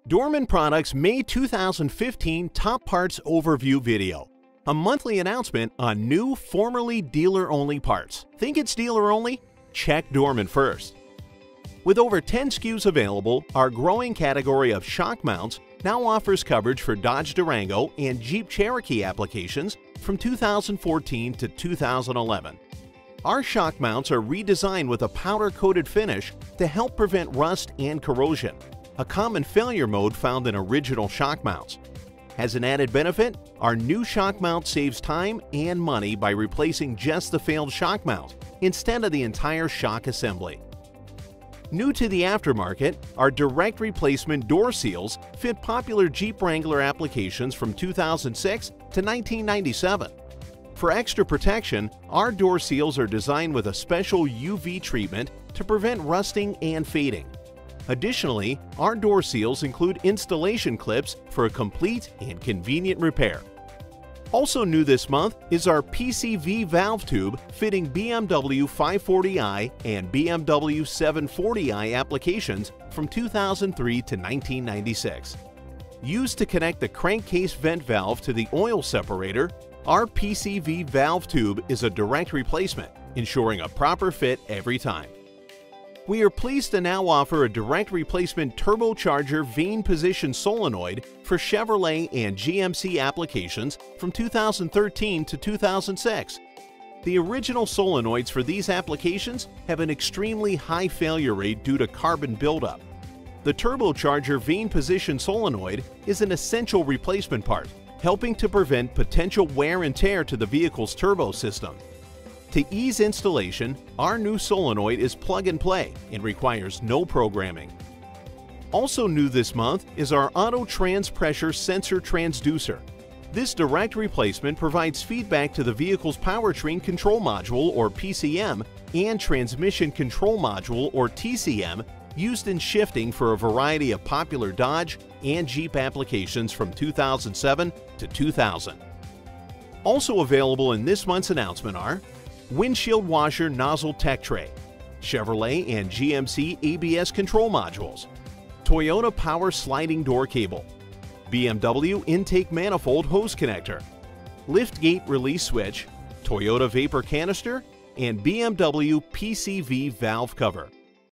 Dorman Products May 2015 Top Parts Overview Video. A monthly announcement on new, formerly dealer-only parts. Think it's dealer-only? Check Dorman first. With over 10 SKUs available, our growing category of shock mounts now offers coverage for Dodge Durango and Jeep Cherokee applications from 2014 to 2011. Our shock mounts are redesigned with a powder-coated finish to help prevent rust and corrosion, a common failure mode found in original shock mounts. As an added benefit, our new shock mount saves time and money by replacing just the failed shock mount instead of the entire shock assembly. New to the aftermarket, our direct replacement door seals fit popular Jeep Wrangler applications from 2006 to 1997. For extra protection, our door seals are designed with a special UV treatment to prevent rusting and fading. Additionally, our door seals include installation clips for a complete and convenient repair. Also new this month is our PCV Valve Tube fitting BMW 540i and BMW 740i applications from 2003 to 1996. Used to connect the crankcase vent valve to the oil separator, our PCV Valve Tube is a direct replacement, ensuring a proper fit every time. We are pleased to now offer a direct replacement turbocharger vane position solenoid for Chevrolet and GMC applications from 2013 to 2006. The original solenoids for these applications have an extremely high failure rate due to carbon buildup. The turbocharger vane position solenoid is an essential replacement part, helping to prevent potential wear and tear to the vehicle's turbo system. To ease installation, our new solenoid is plug-and-play and requires no programming. Also new this month is our Auto Trans Pressure Sensor Transducer. This direct replacement provides feedback to the vehicle's powertrain control module or PCM and transmission control module or TCM used in shifting for a variety of popular Dodge and Jeep applications from 2007 to 2000. Also available in this month's announcement are windshield washer nozzle tech tray, Chevrolet and GMC ABS control modules, Toyota power sliding door cable, BMW intake manifold hose connector, lift gate release switch, Toyota vapor canister, and BMW PCV valve cover.